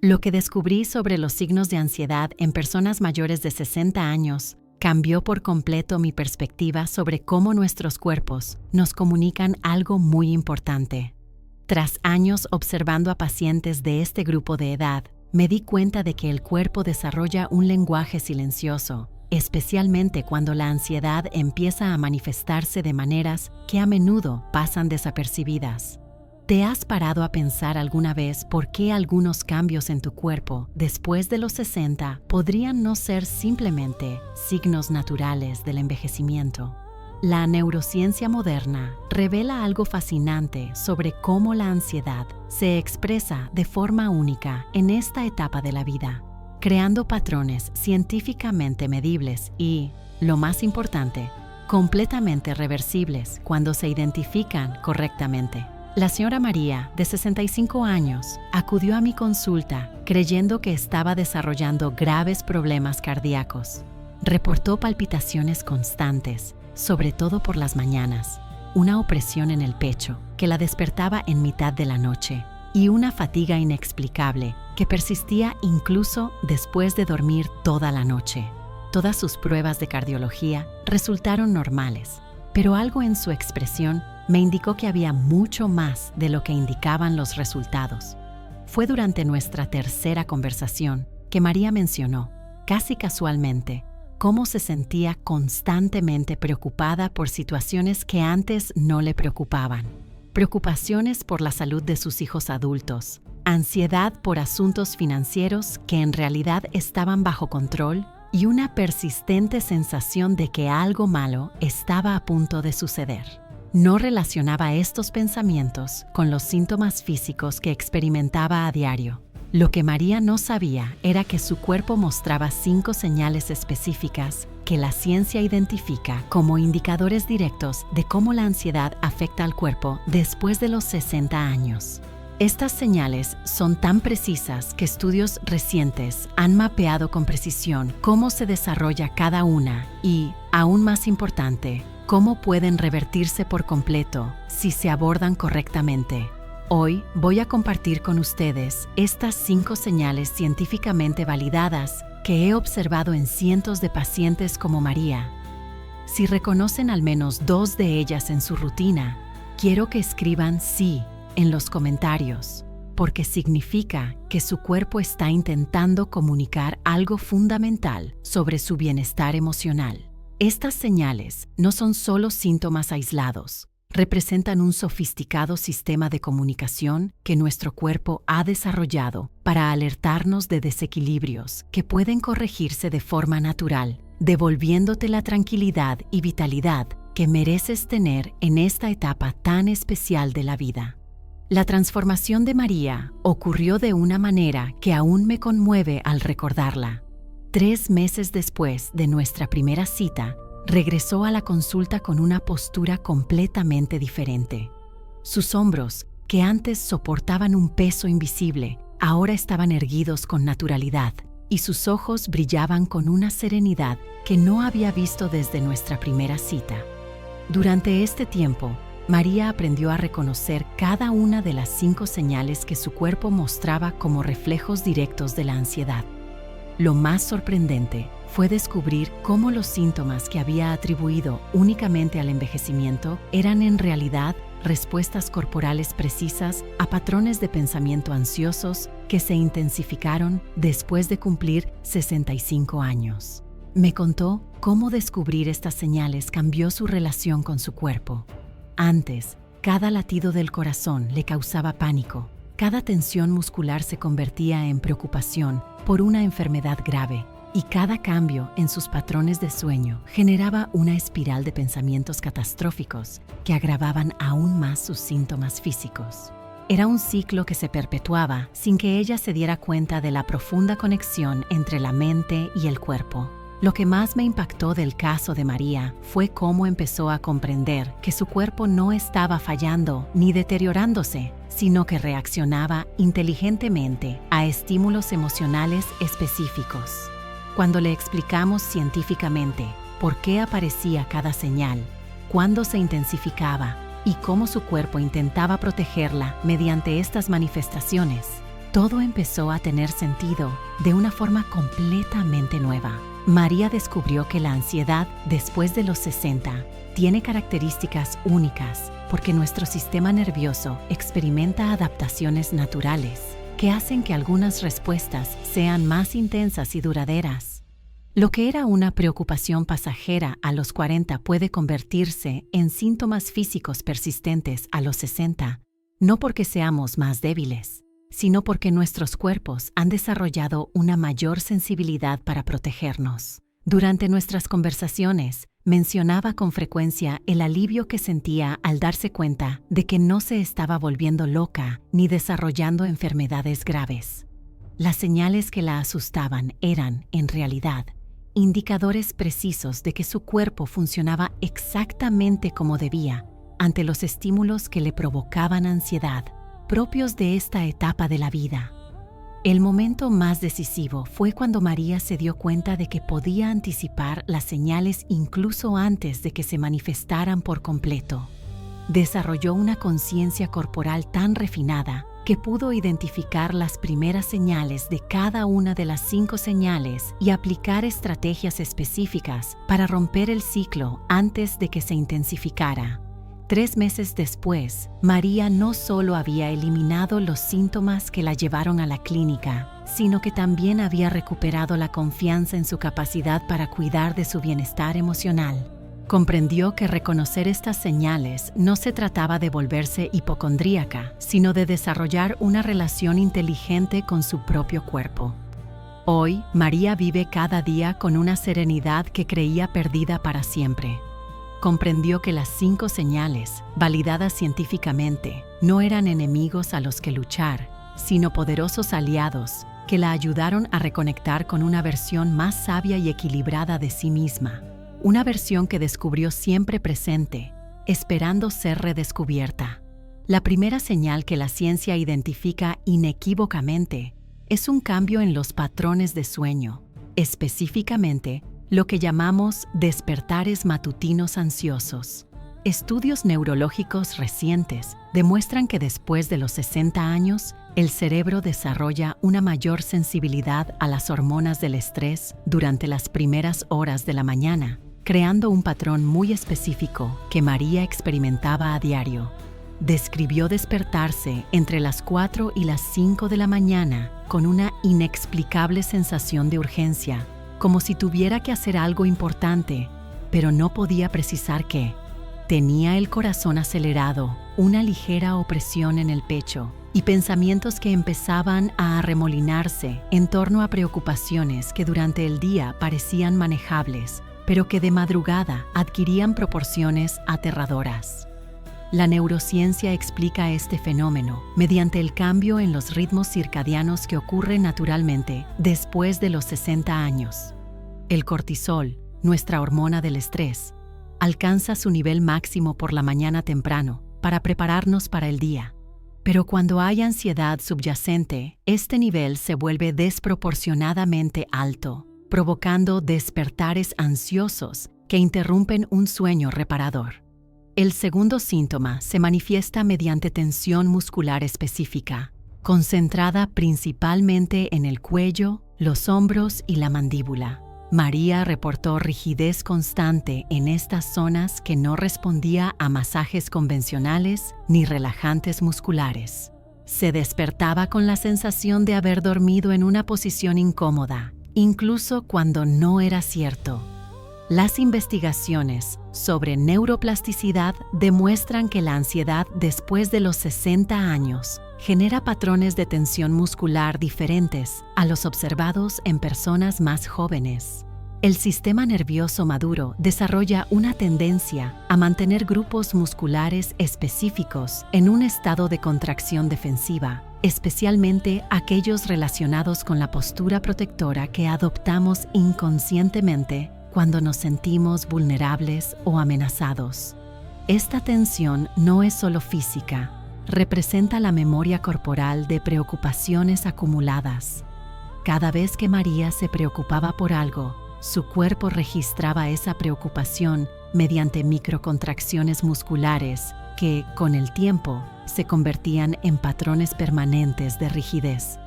Lo que descubrí sobre los signos de ansiedad en personas mayores de 60 años cambió por completo mi perspectiva sobre cómo nuestros cuerpos nos comunican algo muy importante. Tras años observando a pacientes de este grupo de edad, me di cuenta de que el cuerpo desarrolla un lenguaje silencioso, especialmente cuando la ansiedad empieza a manifestarse de maneras que a menudo pasan desapercibidas. ¿Te has parado a pensar alguna vez por qué algunos cambios en tu cuerpo después de los 60 podrían no ser simplemente signos naturales del envejecimiento? La neurociencia moderna revela algo fascinante sobre cómo la ansiedad se expresa de forma única en esta etapa de la vida, creando patrones científicamente medibles y, lo más importante, completamente reversibles cuando se identifican correctamente. La señora María, de 65 años, acudió a mi consulta creyendo que estaba desarrollando graves problemas cardíacos. Reportó palpitaciones constantes, sobre todo por las mañanas, una opresión en el pecho que la despertaba en mitad de la noche y una fatiga inexplicable que persistía incluso después de dormir toda la noche. Todas sus pruebas de cardiología resultaron normales, pero algo en su expresión me indicó que había mucho más de lo que indicaban los resultados. Fue durante nuestra tercera conversación que María mencionó, casi casualmente, cómo se sentía constantemente preocupada por situaciones que antes no le preocupaban. Preocupaciones por la salud de sus hijos adultos, ansiedad por asuntos financieros que en realidad estaban bajo control y una persistente sensación de que algo malo estaba a punto de suceder. No relacionaba estos pensamientos con los síntomas físicos que experimentaba a diario. Lo que María no sabía era que su cuerpo mostraba 5 señales específicas que la ciencia identifica como indicadores directos de cómo la ansiedad afecta al cuerpo después de los 60 años. Estas señales son tan precisas que estudios recientes han mapeado con precisión cómo se desarrolla cada una y, aún más importante, cómo pueden revertirse por completo si se abordan correctamente. Hoy voy a compartir con ustedes estas 5 señales científicamente validadas que he observado en cientos de pacientes como María. Si reconocen al menos 2 de ellas en su rutina, quiero que escriban sí en los comentarios, porque significa que su cuerpo está intentando comunicar algo fundamental sobre su bienestar emocional. Estas señales no son solo síntomas aislados, representan un sofisticado sistema de comunicación que nuestro cuerpo ha desarrollado para alertarnos de desequilibrios que pueden corregirse de forma natural, devolviéndote la tranquilidad y vitalidad que mereces tener en esta etapa tan especial de la vida. La transformación de María ocurrió de una manera que aún me conmueve al recordarla. 3 meses después de nuestra primera cita, regresó a la consulta con una postura completamente diferente. Sus hombros, que antes soportaban un peso invisible, ahora estaban erguidos con naturalidad, y sus ojos brillaban con una serenidad que no había visto desde nuestra primera cita. Durante este tiempo, María aprendió a reconocer cada una de las 5 señales que su cuerpo mostraba como reflejos directos de la ansiedad. Lo más sorprendente fue descubrir cómo los síntomas que había atribuido únicamente al envejecimiento eran en realidad respuestas corporales precisas a patrones de pensamiento ansiosos que se intensificaron después de cumplir 65 años. Me contó cómo descubrir estas señales cambió su relación con su cuerpo. Antes, cada latido del corazón le causaba pánico. Cada tensión muscular se convertía en preocupación por una enfermedad grave y cada cambio en sus patrones de sueño generaba una espiral de pensamientos catastróficos que agravaban aún más sus síntomas físicos. Era un ciclo que se perpetuaba sin que ella se diera cuenta de la profunda conexión entre la mente y el cuerpo. Lo que más me impactó del caso de María fue cómo empezó a comprender que su cuerpo no estaba fallando ni deteriorándose, sino que reaccionaba inteligentemente a estímulos emocionales específicos. Cuando le explicamos científicamente por qué aparecía cada señal, cuándo se intensificaba y cómo su cuerpo intentaba protegerla mediante estas manifestaciones, Todo empezó a tener sentido de una forma completamente nueva. María descubrió que la ansiedad después de los 60 tiene características únicas porque nuestro sistema nervioso experimenta adaptaciones naturales que hacen que algunas respuestas sean más intensas y duraderas. Lo que era una preocupación pasajera a los 40 puede convertirse en síntomas físicos persistentes a los 60, no porque seamos más débiles, sino porque nuestros cuerpos han desarrollado una mayor sensibilidad para protegernos. Durante nuestras conversaciones, mencionaba con frecuencia el alivio que sentía al darse cuenta de que no se estaba volviendo loca ni desarrollando enfermedades graves. Las señales que la asustaban eran, en realidad, indicadores precisos de que su cuerpo funcionaba exactamente como debía ante los estímulos que le provocaban ansiedad, propios de esta etapa de la vida. El momento más decisivo fue cuando María se dio cuenta de que podía anticipar las señales incluso antes de que se manifestaran por completo. Desarrolló una conciencia corporal tan refinada que pudo identificar las primeras señales de cada una de las 5 señales y aplicar estrategias específicas para romper el ciclo antes de que se intensificara. 3 meses después, María no solo había eliminado los síntomas que la llevaron a la clínica, sino que también había recuperado la confianza en su capacidad para cuidar de su bienestar emocional. Comprendió que reconocer estas señales no se trataba de volverse hipocondríaca, sino de desarrollar una relación inteligente con su propio cuerpo. Hoy, María vive cada día con una serenidad que creía perdida para siempre. Comprendió que las 5 señales, validadas científicamente, no eran enemigos a los que luchar, sino poderosos aliados que la ayudaron a reconectar con una versión más sabia y equilibrada de sí misma, una versión que descubrió siempre presente, esperando ser redescubierta. La primera señal que la ciencia identifica inequívocamente es un cambio en los patrones de sueño, específicamente lo que llamamos despertares matutinos ansiosos. Estudios neurológicos recientes demuestran que después de los 60 años, el cerebro desarrolla una mayor sensibilidad a las hormonas del estrés durante las primeras horas de la mañana, creando un patrón muy específico que María experimentaba a diario. Describió despertarse entre las 4 y las 5 de la mañana con una inexplicable sensación de urgencia, como si tuviera que hacer algo importante, pero no podía precisar qué. Tenía el corazón acelerado, una ligera opresión en el pecho y pensamientos que empezaban a arremolinarse en torno a preocupaciones que durante el día parecían manejables, pero que de madrugada adquirían proporciones aterradoras. La neurociencia explica este fenómeno mediante el cambio en los ritmos circadianos que ocurre naturalmente después de los 60 años. El cortisol, nuestra hormona del estrés, alcanza su nivel máximo por la mañana temprano para prepararnos para el día. Pero cuando hay ansiedad subyacente, este nivel se vuelve desproporcionadamente alto, provocando despertares ansiosos que interrumpen un sueño reparador. El segundo síntoma se manifiesta mediante tensión muscular específica, concentrada principalmente en el cuello, los hombros y la mandíbula. María reportó rigidez constante en estas zonas que no respondía a masajes convencionales ni relajantes musculares. Se despertaba con la sensación de haber dormido en una posición incómoda, incluso cuando no era cierto. Las investigaciones sobre neuroplasticidad demuestran que la ansiedad después de los 60 años genera patrones de tensión muscular diferentes a los observados en personas más jóvenes. El sistema nervioso maduro desarrolla una tendencia a mantener grupos musculares específicos en un estado de contracción defensiva, especialmente aquellos relacionados con la postura protectora que adoptamos inconscientemente cuando nos sentimos vulnerables o amenazados. Esta tensión no es solo física, representa la memoria corporal de preocupaciones acumuladas. Cada vez que María se preocupaba por algo, su cuerpo registraba esa preocupación mediante microcontracciones musculares que, con el tiempo, se convertían en patrones permanentes de rigidez.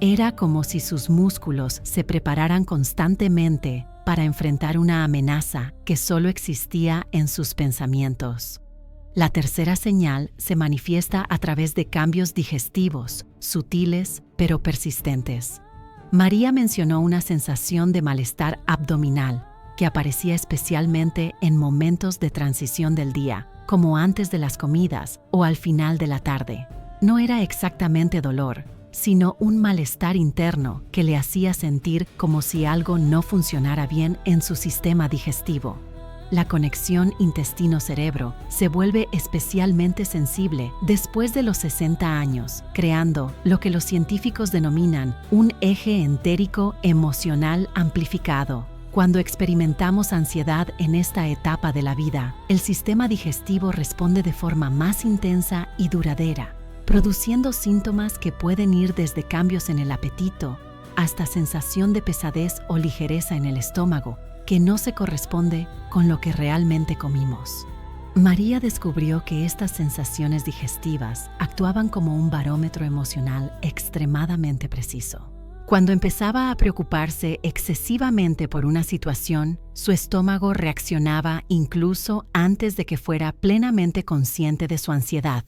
Era como si sus músculos se prepararan constantemente para enfrentar una amenaza que solo existía en sus pensamientos. La tercera señal se manifiesta a través de cambios digestivos, sutiles pero persistentes. María mencionó una sensación de malestar abdominal que aparecía especialmente en momentos de transición del día, como antes de las comidas o al final de la tarde. No era exactamente dolor, sino un malestar interno que le hacía sentir como si algo no funcionara bien en su sistema digestivo. La conexión intestino-cerebro se vuelve especialmente sensible después de los 60 años, creando lo que los científicos denominan un eje entérico emocional amplificado. Cuando experimentamos ansiedad en esta etapa de la vida, el sistema digestivo responde de forma más intensa y duradera, produciendo síntomas que pueden ir desde cambios en el apetito hasta sensación de pesadez o ligereza en el estómago, que no se corresponde con lo que realmente comimos. María descubrió que estas sensaciones digestivas actuaban como un barómetro emocional extremadamente preciso. Cuando empezaba a preocuparse excesivamente por una situación, su estómago reaccionaba incluso antes de que fuera plenamente consciente de su ansiedad.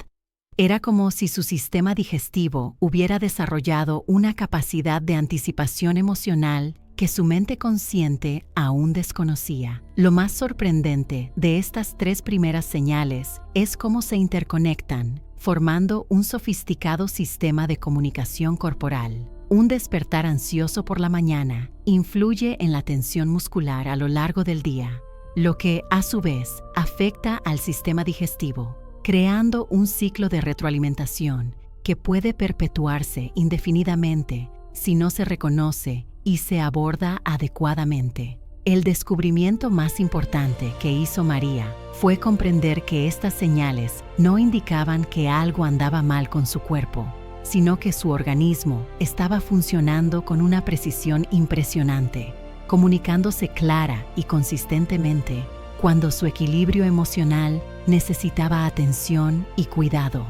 Era como si su sistema digestivo hubiera desarrollado una capacidad de anticipación emocional que su mente consciente aún desconocía. Lo más sorprendente de estas tres primeras señales es cómo se interconectan, formando un sofisticado sistema de comunicación corporal. Un despertar ansioso por la mañana influye en la tensión muscular a lo largo del día, lo que, a su vez, afecta al sistema digestivo, creando un ciclo de retroalimentación que puede perpetuarse indefinidamente si no se reconoce y se aborda adecuadamente. El descubrimiento más importante que hizo María fue comprender que estas señales no indicaban que algo andaba mal con su cuerpo, sino que su organismo estaba funcionando con una precisión impresionante, comunicándose clara y consistentemente cuando su equilibrio emocional necesitaba atención y cuidado.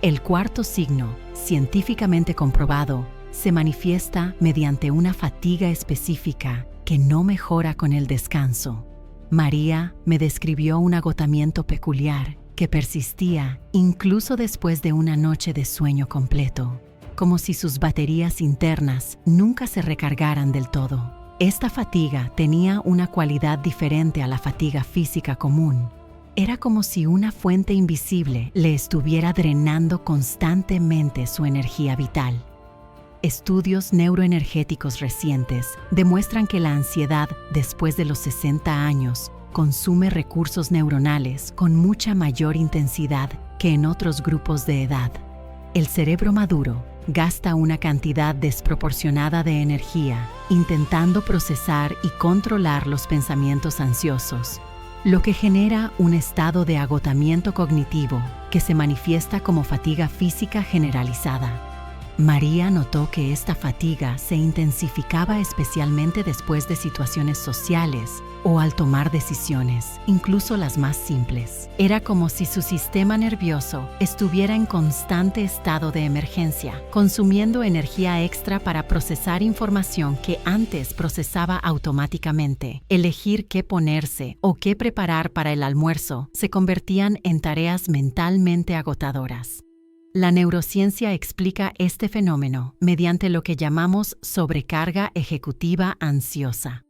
El cuarto signo, científicamente comprobado, se manifiesta mediante una fatiga específica que no mejora con el descanso. María me describió un agotamiento peculiar que persistía incluso después de una noche de sueño completo, como si sus baterías internas nunca se recargaran del todo. Esta fatiga tenía una cualidad diferente a la fatiga física común. Era como si una fuente invisible le estuviera drenando constantemente su energía vital. Estudios neuroenergéticos recientes demuestran que la ansiedad después de los 60 años consume recursos neuronales con mucha mayor intensidad que en otros grupos de edad. El cerebro maduro gasta una cantidad desproporcionada de energía intentando procesar y controlar los pensamientos ansiosos, lo que genera un estado de agotamiento cognitivo que se manifiesta como fatiga física generalizada. María notó que esta fatiga se intensificaba especialmente después de situaciones sociales o al tomar decisiones, incluso las más simples. Era como si su sistema nervioso estuviera en constante estado de emergencia, consumiendo energía extra para procesar información que antes procesaba automáticamente. Elegir qué ponerse o qué preparar para el almuerzo se convertían en tareas mentalmente agotadoras. La neurociencia explica este fenómeno mediante lo que llamamos sobrecarga ejecutiva ansiosa.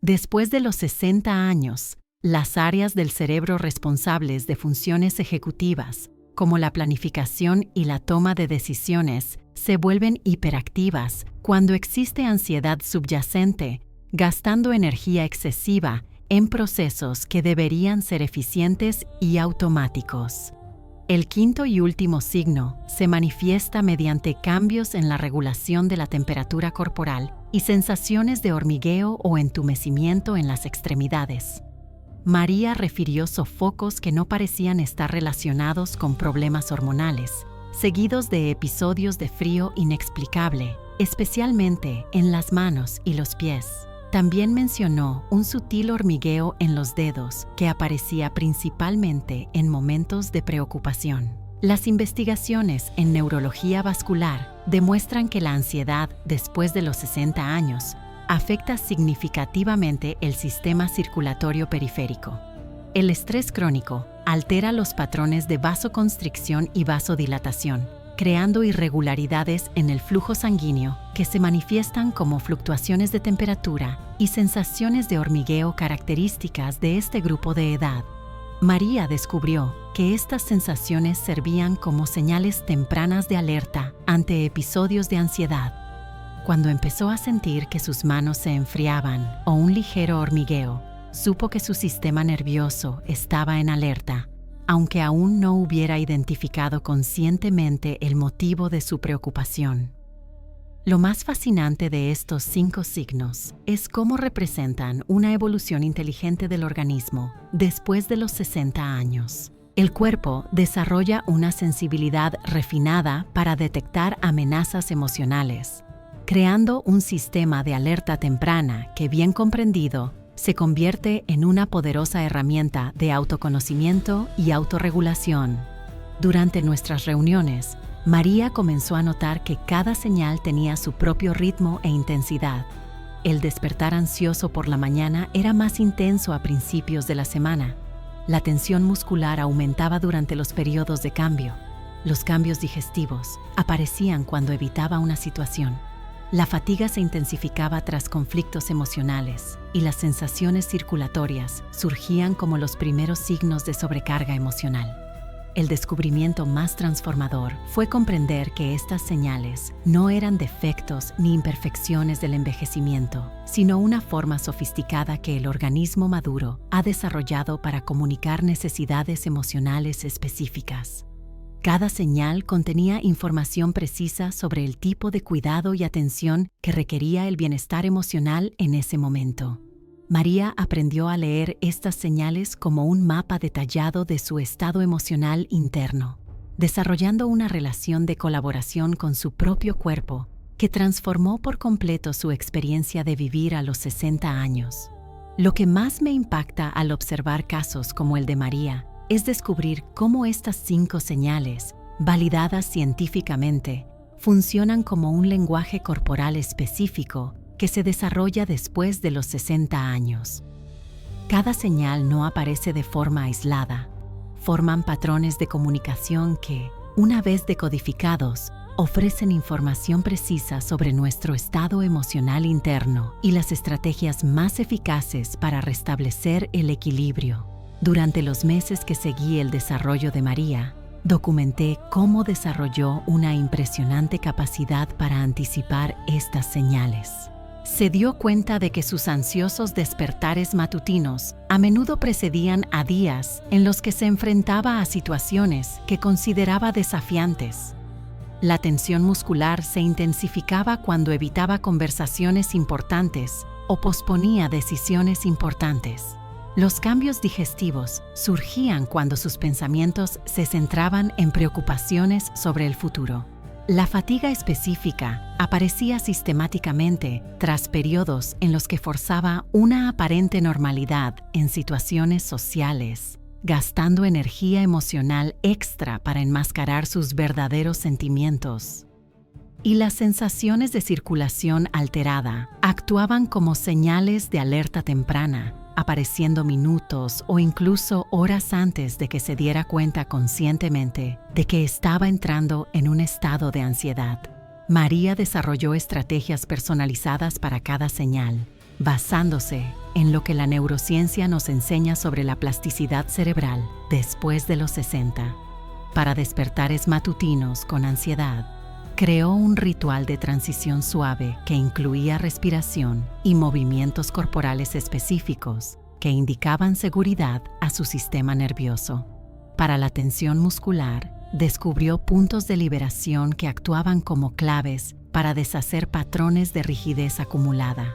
Después de los 60 años, las áreas del cerebro responsables de funciones ejecutivas, como la planificación y la toma de decisiones, se vuelven hiperactivas cuando existe ansiedad subyacente, gastando energía excesiva en procesos que deberían ser eficientes y automáticos. El quinto y último signo se manifiesta mediante cambios en la regulación de la temperatura corporal y sensaciones de hormigueo o entumecimiento en las extremidades. María refirió sofocos que no parecían estar relacionados con problemas hormonales, seguidos de episodios de frío inexplicable, especialmente en las manos y los pies. También mencionó un sutil hormigueo en los dedos que aparecía principalmente en momentos de preocupación. Las investigaciones en neurología vascular demuestran que la ansiedad después de los 60 años afecta significativamente el sistema circulatorio periférico. El estrés crónico altera los patrones de vasoconstricción y vasodilatación, creando irregularidades en el flujo sanguíneo que se manifiestan como fluctuaciones de temperatura y sensaciones de hormigueo características de este grupo de edad. María descubrió que estas sensaciones servían como señales tempranas de alerta ante episodios de ansiedad. Cuando empezó a sentir que sus manos se enfriaban o un ligero hormigueo, supo que su sistema nervioso estaba en alerta, aunque aún no hubiera identificado conscientemente el motivo de su preocupación. Lo más fascinante de estos 5 signos es cómo representan una evolución inteligente del organismo después de los 60 años. El cuerpo desarrolla una sensibilidad refinada para detectar amenazas emocionales, creando un sistema de alerta temprana que, bien comprendido, se convierte en una poderosa herramienta de autoconocimiento y autorregulación. Durante nuestras reuniones, María comenzó a notar que cada señal tenía su propio ritmo e intensidad. El despertar ansioso por la mañana era más intenso a principios de la semana. La tensión muscular aumentaba durante los periodos de cambio. Los cambios digestivos aparecían cuando evitaba una situación. La fatiga se intensificaba tras conflictos emocionales y las sensaciones circulatorias surgían como los primeros signos de sobrecarga emocional. El descubrimiento más transformador fue comprender que estas señales no eran defectos ni imperfecciones del envejecimiento, sino una forma sofisticada que el organismo maduro ha desarrollado para comunicar necesidades emocionales específicas. Cada señal contenía información precisa sobre el tipo de cuidado y atención que requería el bienestar emocional en ese momento. María aprendió a leer estas señales como un mapa detallado de su estado emocional interno, desarrollando una relación de colaboración con su propio cuerpo que transformó por completo su experiencia de vivir a los 60 años. Lo que más me impacta al observar casos como el de María es descubrir cómo estas 5 señales, validadas científicamente, funcionan como un lenguaje corporal específico que se desarrolla después de los 60 años. Cada señal no aparece de forma aislada. Forman patrones de comunicación que, una vez decodificados, ofrecen información precisa sobre nuestro estado emocional interno y las estrategias más eficaces para restablecer el equilibrio. Durante los meses que seguí el desarrollo de María, documenté cómo desarrolló una impresionante capacidad para anticipar estas señales. Se dio cuenta de que sus ansiosos despertares matutinos a menudo precedían a días en los que se enfrentaba a situaciones que consideraba desafiantes. La tensión muscular se intensificaba cuando evitaba conversaciones importantes o posponía decisiones importantes. Los cambios digestivos surgían cuando sus pensamientos se centraban en preocupaciones sobre el futuro. La fatiga específica aparecía sistemáticamente tras periodos en los que forzaba una aparente normalidad en situaciones sociales, gastando energía emocional extra para enmascarar sus verdaderos sentimientos. Y las sensaciones de circulación alterada actuaban como señales de alerta temprana, apareciendo minutos o incluso horas antes de que se diera cuenta conscientemente de que estaba entrando en un estado de ansiedad. María desarrolló estrategias personalizadas para cada señal, basándose en lo que la neurociencia nos enseña sobre la plasticidad cerebral después de los 60. Para despertares matutinos con ansiedad, creó un ritual de transición suave que incluía respiración y movimientos corporales específicos que indicaban seguridad a su sistema nervioso. Para la tensión muscular, descubrió puntos de liberación que actuaban como claves para deshacer patrones de rigidez acumulada.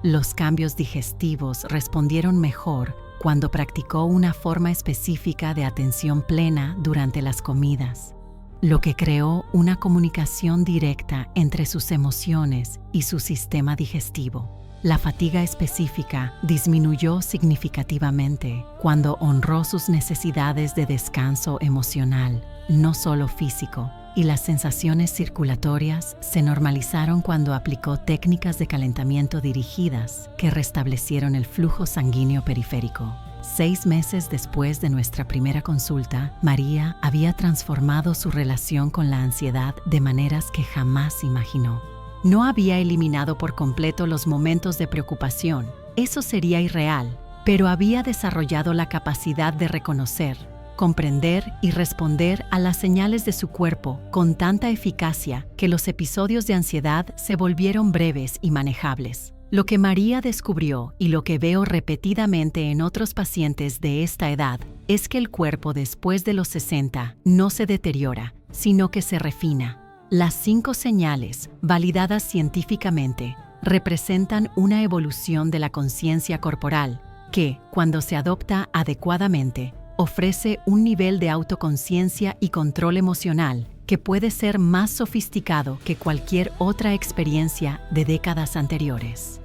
Los cambios digestivos respondieron mejor cuando practicó una forma específica de atención plena durante las comidas, lo que creó una comunicación directa entre sus emociones y su sistema digestivo. La fatiga específica disminuyó significativamente cuando honró sus necesidades de descanso emocional, no solo físico, y las sensaciones circulatorias se normalizaron cuando aplicó técnicas de calentamiento dirigidas que restablecieron el flujo sanguíneo periférico. 6 meses después de nuestra primera consulta, María había transformado su relación con la ansiedad de maneras que jamás imaginó. No había eliminado por completo los momentos de preocupación, eso sería irreal, pero había desarrollado la capacidad de reconocer, comprender y responder a las señales de su cuerpo con tanta eficacia que los episodios de ansiedad se volvieron breves y manejables. Lo que María descubrió y lo que veo repetidamente en otros pacientes de esta edad es que el cuerpo después de los 60 no se deteriora, sino que se refina. Las 5 señales, validadas científicamente, representan una evolución de la conciencia corporal que, cuando se adopta adecuadamente, ofrece un nivel de autoconciencia y control emocional que puede ser más sofisticado que cualquier otra experiencia de décadas anteriores.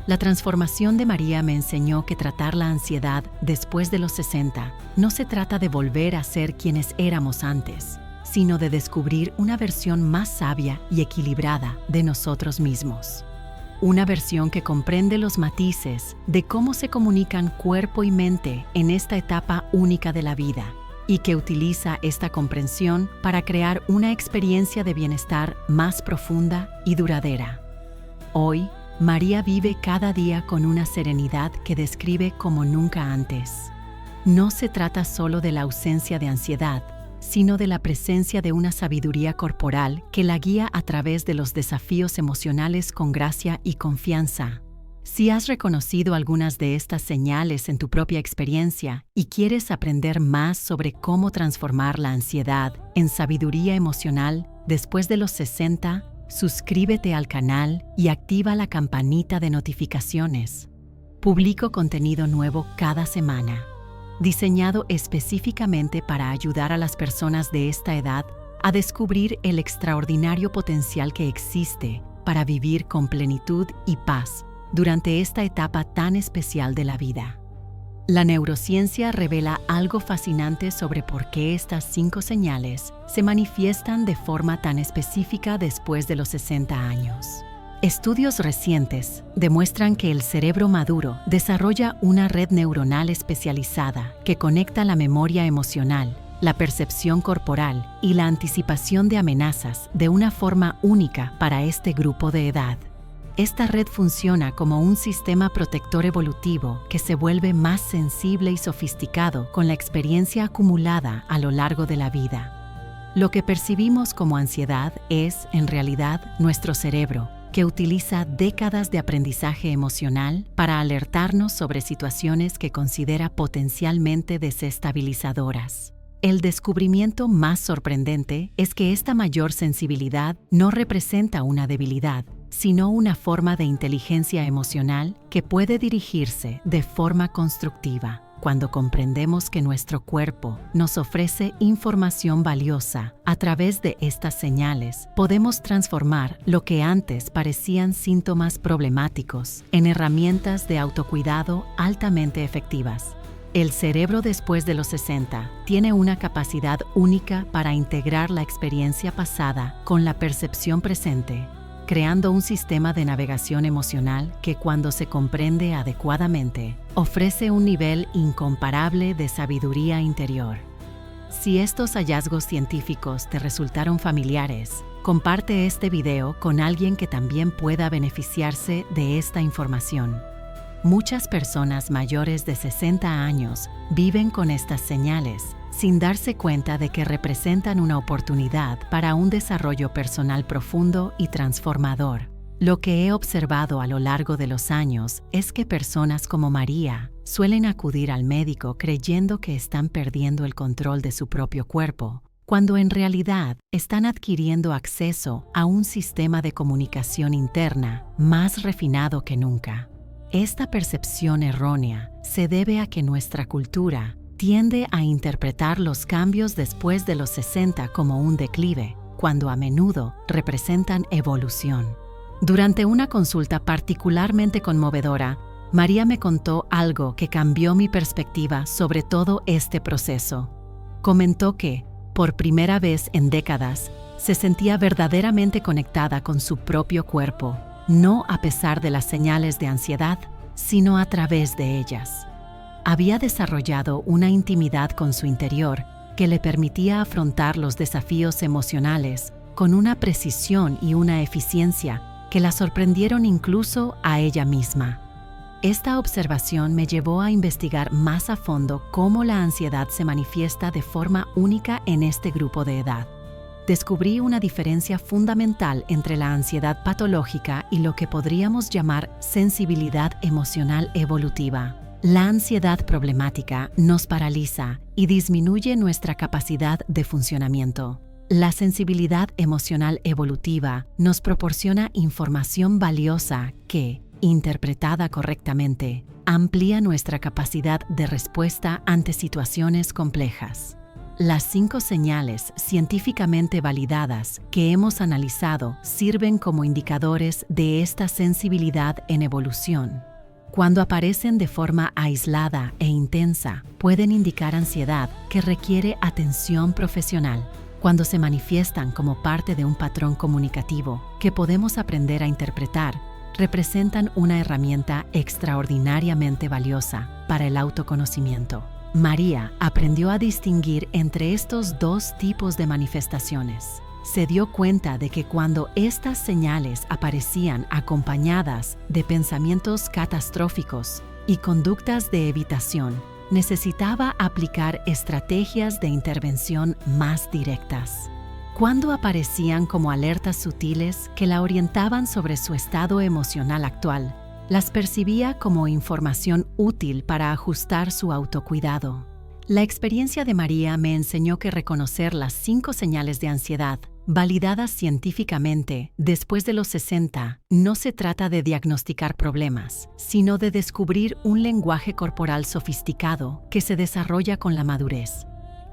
La transformación de María me enseñó que tratar la ansiedad después de los 60 no se trata de volver a ser quienes éramos antes, sino de descubrir una versión más sabia y equilibrada de nosotros mismos. Una versión que comprende los matices de cómo se comunican cuerpo y mente en esta etapa única de la vida y que utiliza esta comprensión para crear una experiencia de bienestar más profunda y duradera. Hoy, María vive cada día con una serenidad que describe como nunca antes. No se trata solo de la ausencia de ansiedad, sino de la presencia de una sabiduría corporal que la guía a través de los desafíos emocionales con gracia y confianza. Si has reconocido algunas de estas señales en tu propia experiencia y quieres aprender más sobre cómo transformar la ansiedad en sabiduría emocional después de los 60, suscríbete al canal y activa la campanita de notificaciones. Publico contenido nuevo cada semana, diseñado específicamente para ayudar a las personas de esta edad a descubrir el extraordinario potencial que existe para vivir con plenitud y paz durante esta etapa tan especial de la vida. La neurociencia revela algo fascinante sobre por qué estas 5 señales se manifiestan de forma tan específica después de los 60 años. Estudios recientes demuestran que el cerebro maduro desarrolla una red neuronal especializada que conecta la memoria emocional, la percepción corporal y la anticipación de amenazas de una forma única para este grupo de edad. Esta red funciona como un sistema protector evolutivo que se vuelve más sensible y sofisticado con la experiencia acumulada a lo largo de la vida. Lo que percibimos como ansiedad es, en realidad, nuestro cerebro, que utiliza décadas de aprendizaje emocional para alertarnos sobre situaciones que considera potencialmente desestabilizadoras. El descubrimiento más sorprendente es que esta mayor sensibilidad no representa una debilidad, sino una forma de inteligencia emocional que puede dirigirse de forma constructiva. Cuando comprendemos que nuestro cuerpo nos ofrece información valiosa a través de estas señales, podemos transformar lo que antes parecían síntomas problemáticos en herramientas de autocuidado altamente efectivas. El cerebro después de los 60 tiene una capacidad única para integrar la experiencia pasada con la percepción presente, creando un sistema de navegación emocional que, cuando se comprende adecuadamente, ofrece un nivel incomparable de sabiduría interior. Si estos hallazgos científicos te resultaron familiares, comparte este video con alguien que también pueda beneficiarse de esta información. Muchas personas mayores de 60 años viven con estas señales, sin darse cuenta de que representan una oportunidad para un desarrollo personal profundo y transformador. Lo que he observado a lo largo de los años es que personas como María suelen acudir al médico creyendo que están perdiendo el control de su propio cuerpo, cuando en realidad están adquiriendo acceso a un sistema de comunicación interna más refinado que nunca. Esta percepción errónea se debe a que nuestra cultura tiende a interpretar los cambios después de los 60 como un declive, cuando a menudo representan evolución. Durante una consulta particularmente conmovedora, María me contó algo que cambió mi perspectiva sobre todo este proceso. Comentó que, Por primera vez en décadas, se sentía verdaderamente conectada con su propio cuerpo, no a pesar de las señales de ansiedad, sino a través de ellas. Había desarrollado una intimidad con su interior que le permitía afrontar los desafíos emocionales con una precisión y una eficiencia que la sorprendieron incluso a ella misma. Esta observación me llevó a investigar más a fondo cómo la ansiedad se manifiesta de forma única en este grupo de edad. Descubrí una diferencia fundamental entre la ansiedad patológica y lo que podríamos llamar sensibilidad emocional evolutiva. La ansiedad problemática nos paraliza y disminuye nuestra capacidad de funcionamiento. La sensibilidad emocional evolutiva nos proporciona información valiosa que, interpretada correctamente, amplía nuestra capacidad de respuesta ante situaciones complejas. Las 5 señales científicamente validadas que hemos analizado sirven como indicadores de esta sensibilidad en evolución. Cuando aparecen de forma aislada e intensa, pueden indicar ansiedad que requiere atención profesional. Cuando se manifiestan como parte de un patrón comunicativo que podemos aprender a interpretar, representan una herramienta extraordinariamente valiosa para el autoconocimiento. María aprendió a distinguir entre estos 2 tipos de manifestaciones. Se dio cuenta de que cuando estas señales aparecían acompañadas de pensamientos catastróficos y conductas de evitación, necesitaba aplicar estrategias de intervención más directas. Cuando aparecían como alertas sutiles que la orientaban sobre su estado emocional actual, las percibía como información útil para ajustar su autocuidado. La experiencia de María me enseñó que reconocer las 5 señales de ansiedad, validadas científicamente después de los 60, no se trata de diagnosticar problemas, sino de descubrir un lenguaje corporal sofisticado que se desarrolla con la madurez.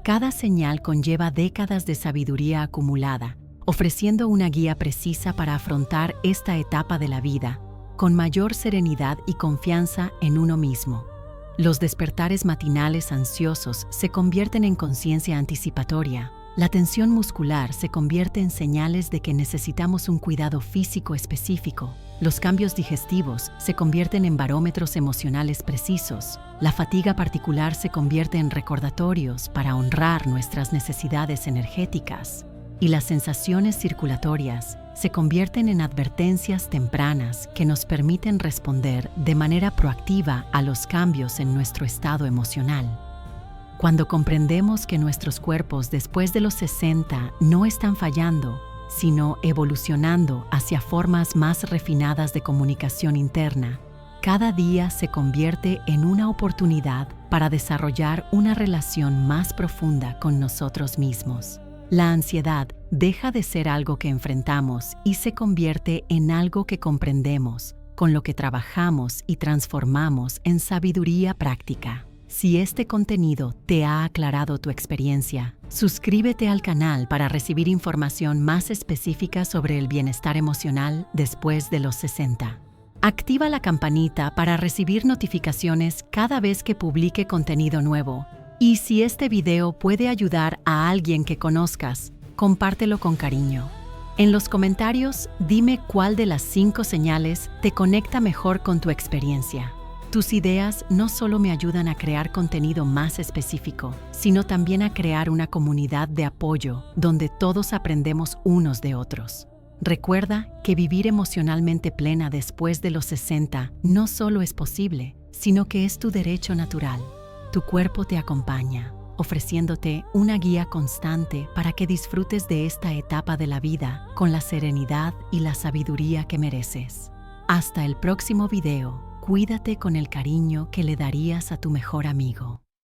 Cada señal conlleva décadas de sabiduría acumulada, ofreciendo una guía precisa para afrontar esta etapa de la vida con mayor serenidad y confianza en uno mismo. Los despertares matinales ansiosos se convierten en conciencia anticipatoria. La tensión muscular se convierte en señales de que necesitamos un cuidado físico específico. Los cambios digestivos se convierten en barómetros emocionales precisos. La fatiga particular se convierte en recordatorios para honrar nuestras necesidades energéticas. Y las sensaciones circulatorias se convierten en advertencias tempranas que nos permiten responder de manera proactiva a los cambios en nuestro estado emocional. Cuando comprendemos que nuestros cuerpos después de los 60 no están fallando, sino evolucionando hacia formas más refinadas de comunicación interna, cada día se convierte en una oportunidad para desarrollar una relación más profunda con nosotros mismos. La ansiedad deja de ser algo que enfrentamos y se convierte en algo que comprendemos, con lo que trabajamos y transformamos en sabiduría práctica. Si este contenido te ha aclarado tu experiencia, suscríbete al canal para recibir información más específica sobre el bienestar emocional después de los 60. Activa la campanita para recibir notificaciones cada vez que publique contenido nuevo. Y si este video puede ayudar a alguien que conozcas, compártelo con cariño. En los comentarios, dime cuál de las 5 señales te conecta mejor con tu experiencia. Tus ideas no solo me ayudan a crear contenido más específico, sino también a crear una comunidad de apoyo donde todos aprendemos unos de otros. Recuerda que vivir emocionalmente plena después de los 60 no solo es posible, sino que es tu derecho natural. Tu cuerpo te acompaña, ofreciéndote una guía constante para que disfrutes de esta etapa de la vida con la serenidad y la sabiduría que mereces. Hasta el próximo video, cuídate con el cariño que le darías a tu mejor amigo.